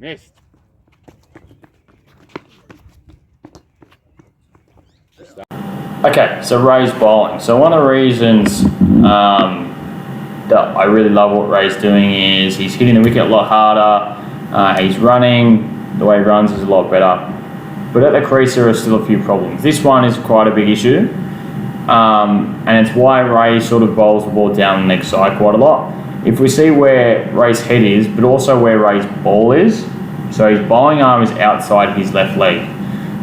Missed. Okay, so Ray's bowling. So one of the reasons that I really love what Ray's doing is he's hitting the wicket a lot harder. He's running. The way he runs is a lot better. But at the crease there are still a few problems. This one is quite a big issue. And it's why Ray sort of bowls the ball down the leg side quite a lot. If we see where Ray's head is, but also where Ray's ball is, so his bowling arm is outside his left leg.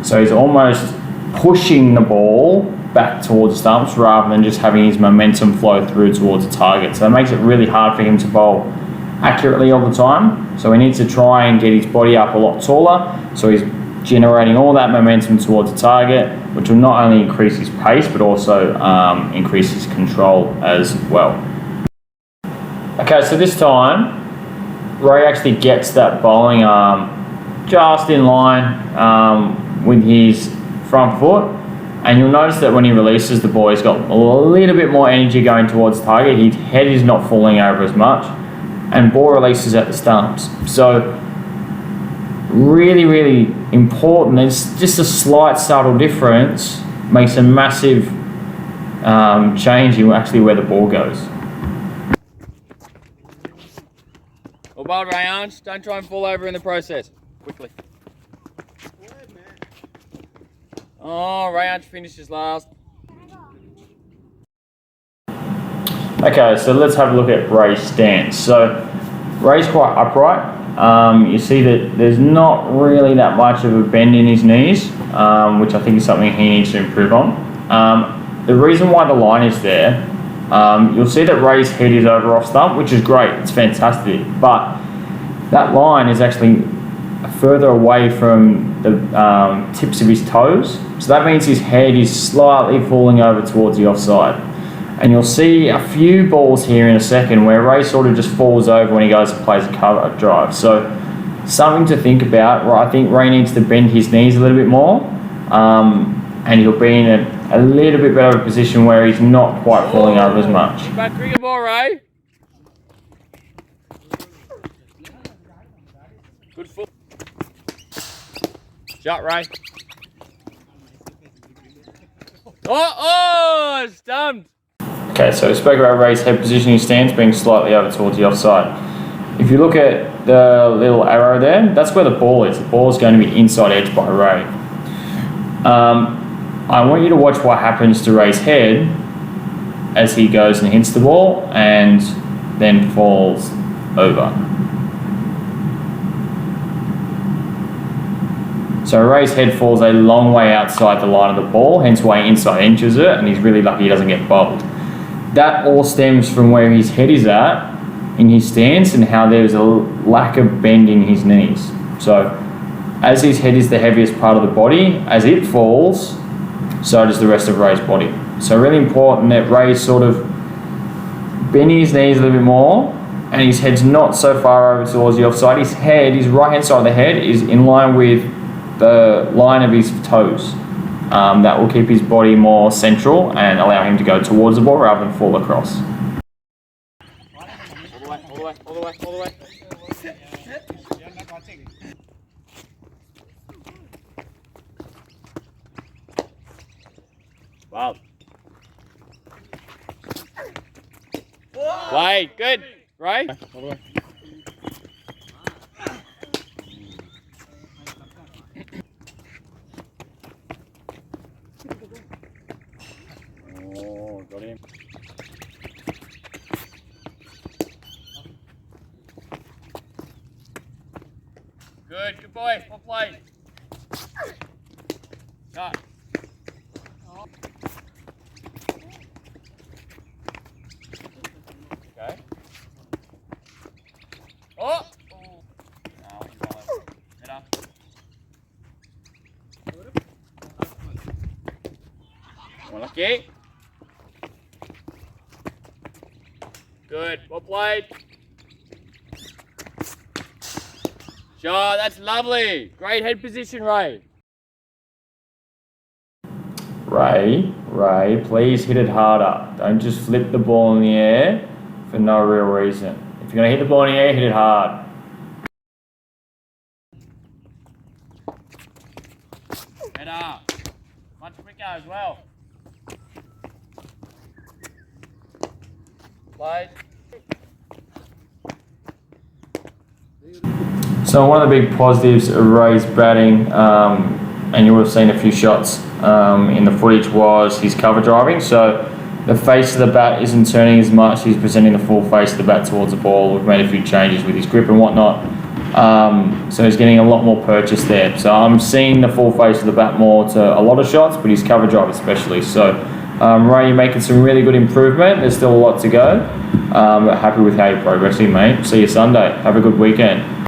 So he's almost pushing the ball back towards the stumps rather than just having his momentum flow through towards the target. So it makes it really hard for him to bowl accurately all the time. So he needs to try and get his body up a lot taller. So he's generating all that momentum towards the target, which will not only increase his pace, but also increase his control as well. Okay, so this time, Ray actually gets that bowling arm just in line with his front foot. And you'll notice that when he releases the ball, he's got a little bit more energy going towards the target. His head is not falling over as much. And ball releases at the stumps. So really, really important. There's just a slight subtle difference makes a massive change in actually where the ball goes. Well bowled, Reyansh. Don't try and fall over in the process. Quickly. Oh, Reyansh finishes last. Okay, so let's have a look at Ray's stance. So Ray's quite upright. You see that there's not really that much of a bend in his knees, which I think is something he needs to improve on. The reason why the line is there, you'll see that Ray's head is over off stump, which is great, it's fantastic, but that line is actually further away from the tips of his toes, so that means his head is slightly falling over towards the offside. And you'll see a few balls here in a second where Ray sort of just falls over when he goes and plays a cover drive. So something to think about. I think Ray needs to bend his knees a little bit more, and he'll be in a little bit better position where he's not quite falling over as much. Back cricket ball, Ray. Good foot. Shot, Ray. Oh, stumped. Okay, so we spoke about Ray's head positioning stance being slightly over towards the offside. If you look at the little arrow there, that's where the ball is. The ball is going to be inside edge by Ray. I want you to watch what happens to Ray's head as he goes and hits the ball and then falls over. So Ray's head falls a long way outside the line of the ball, hence why he inside inches it, and he's really lucky he doesn't get bowled. That all stems from where his head is at in his stance and how there's a lack of bend in his knees. So as his head is the heaviest part of the body, as it falls, so does the rest of Ray's body. So really important that Ray's sort of bending his knees a little bit more and his head's not so far over towards the offside. His head, his right hand side of the head is in line with the line of his toes. That will keep his body more central and allow him to go towards the ball rather than fall across. All the way, all the way, all the way, all the way. Wow. Play, good. Ray? All the way. Oh, got him. Good boy. Well played. Shot. Okay. Oh! No, he's on. Better. Lucky. Good. Well played. Sure, that's lovely. Great head position, Ray. Ray, please hit it harder. Don't just flip the ball in the air for no real reason. If you're going to hit the ball in the air, hit it hard. Better. Much quicker as well. Play. So one of the big positives of Ray's batting, and you would have seen a few shots in the footage, was his cover driving. So the face of the bat isn't turning as much. He's presenting the full face of the bat towards the ball. We've made a few changes with his grip and whatnot. So he's getting a lot more purchase there. So I'm seeing the full face of the bat more to a lot of shots, but his cover drive especially. So Ray, you're making some really good improvement. There's still a lot to go. But happy with how you're progressing, mate. See you Sunday. Have a good weekend.